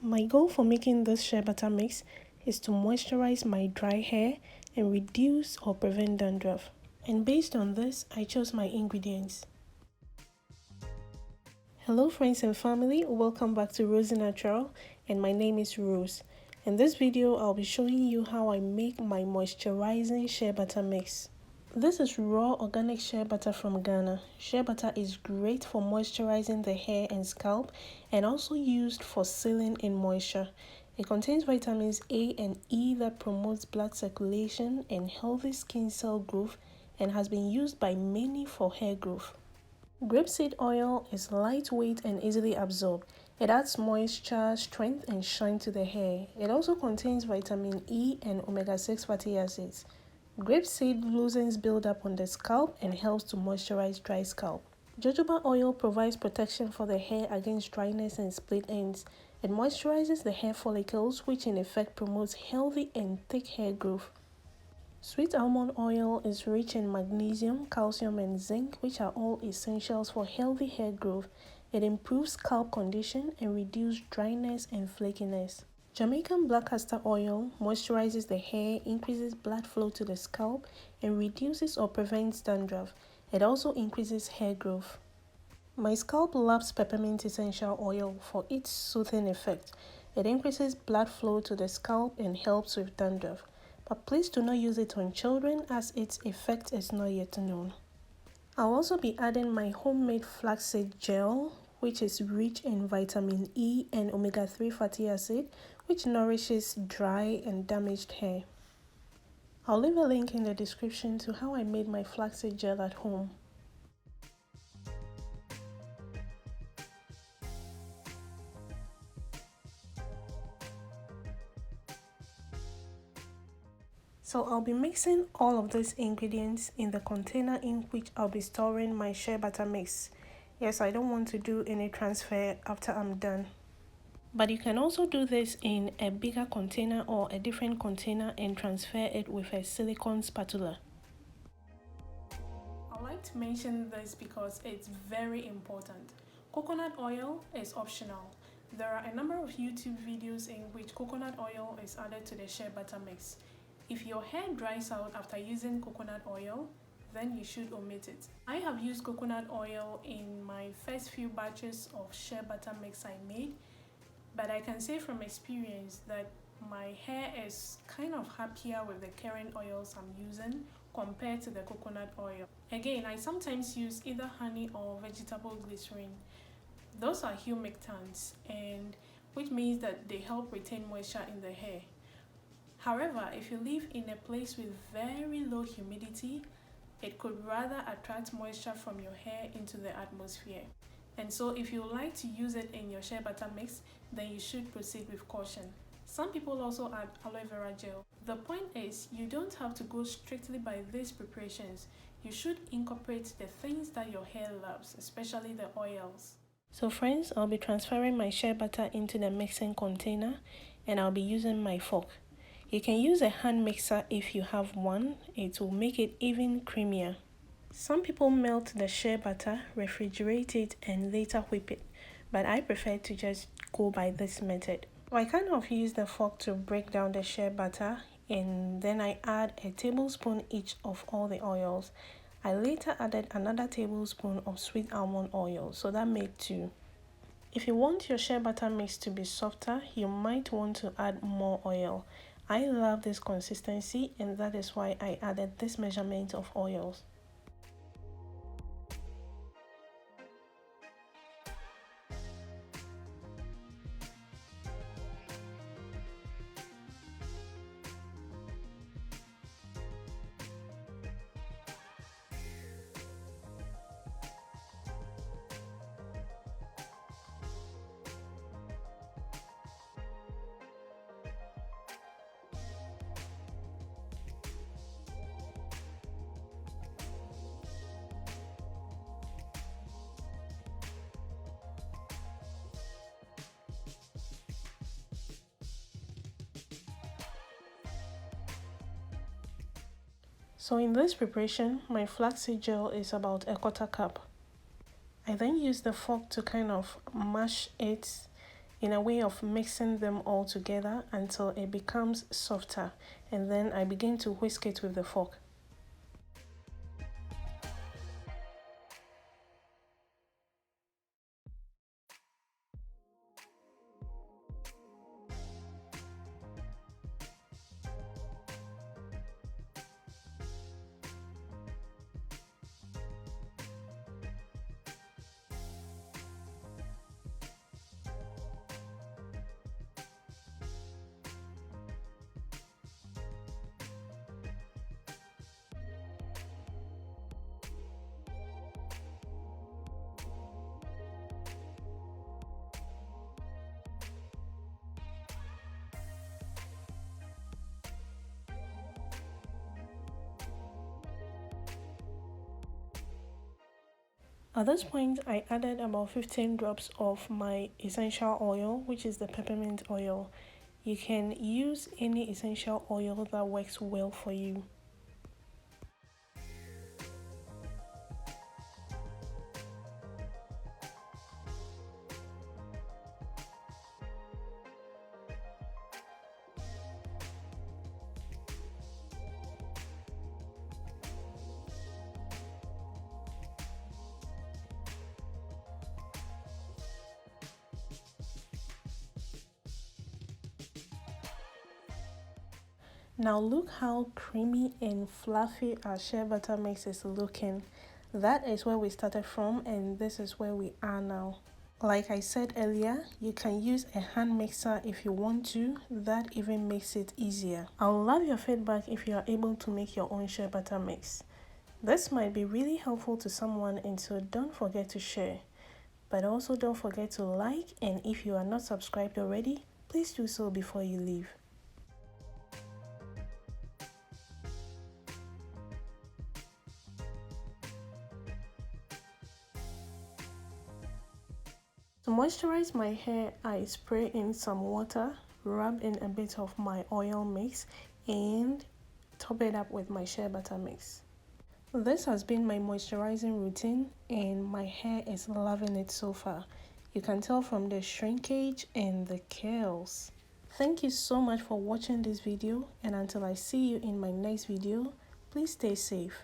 My goal for making this shea butter mix is to moisturize my dry hair and reduce or prevent dandruff. And based on this, I chose my ingredients. Hello friends and family, welcome back to Rosy Natural, and my name is Rose. In this video, I'll be showing you how I make my moisturizing shea butter mix. This is raw organic shea butter from Ghana. Shea butter is great for moisturizing the hair and scalp and also used for sealing in moisture. It contains vitamins A and E that promotes blood circulation and healthy skin cell growth and has been used by many for hair growth. Grapeseed oil is lightweight and easily absorbed. It adds moisture, strength, and shine to the hair. It also contains vitamin E and omega-6 fatty acids. Grapeseed loosens buildup on the scalp and helps to moisturize dry scalp. Jojoba oil provides protection for the hair against dryness and split ends. It moisturizes the hair follicles, which in effect promotes healthy and thick hair growth. Sweet almond oil is rich in magnesium, calcium, and zinc, which are all essentials for healthy hair growth. It improves scalp condition and reduces dryness and flakiness. Jamaican black castor oil moisturizes the hair, increases blood flow to the scalp, and reduces or prevents dandruff. It also increases hair growth. My scalp loves peppermint essential oil for its soothing effect. It increases blood flow to the scalp and helps with dandruff. But please do not use it on children as its effect is not yet known. I'll also be adding my homemade flaxseed gel, which is rich in vitamin E and omega-3 fatty acid, which nourishes dry and damaged hair. I'll leave a link in the description to how I made my flaxseed gel at home. So I'll be mixing all of these ingredients in the container in which I'll be storing my shea butter mix. Yes, I don't want to do any transfer after I'm done. But you can also do this in a bigger container or a different container and transfer it with a silicone spatula. I like to mention this because it's very important. Coconut oil is optional. There are a number of YouTube videos in which coconut oil is added to the shea butter mix. If your hair dries out after using coconut oil, then you should omit it. I have used coconut oil in my first few batches of shea butter mix I made, but I can say from experience that my hair is kind of happier with the current oils I'm using compared to the coconut oil. Again, I sometimes use either honey or vegetable glycerin. Those are humectants, and which means that they help retain moisture in the hair. However, if you live in a place with very low humidity, it could rather attract moisture from your hair into the atmosphere. And so if you like to use it in your shea butter mix, then you should proceed with caution. Some people also add aloe vera gel. The point is, you don't have to go strictly by these preparations. You should incorporate the things that your hair loves, especially the oils. So friends, I'll be transferring my shea butter into the mixing container and I'll be using my fork. You can use a hand mixer if you have one. It will make it even creamier. Some people melt the shea butter, refrigerate it, and later whip it, but I prefer to just go by this method. I kind of use the fork to break down the shea butter, and then I add a tablespoon each of all the oils. I later added another tablespoon of sweet almond oil, so that made 2. If you want your shea butter mix to be softer, you might want to add more oil. I love this consistency, and that is why I added this measurement of oils. So in this preparation, my flaxseed gel is about a 1/4 cup. I then use the fork to kind of mash it in a way of mixing them all together until it becomes softer, and then I begin to whisk it with the fork. At this point, I added about 15 drops of my essential oil, which is the peppermint oil. You can use any essential oil that works well for you. Now look how creamy and fluffy our shea butter mix is looking. That is where we started from, and this is where we are now. Like I said earlier, you can use a hand mixer if you want to. That even makes it easier. I would love your feedback if you are able to make your own shea butter mix. This might be really helpful to someone, and so don't forget to share. But also don't forget to like, and if you are not subscribed already, please do so before you leave. To moisturize my hair, I spray in some water, rub in a bit of my oil mix, and top it up with my shea butter mix. This has been my moisturizing routine, and my hair is loving it so far. You can tell from the shrinkage and the curls. Thank you so much for watching this video, and until I see you in my next video, please stay safe.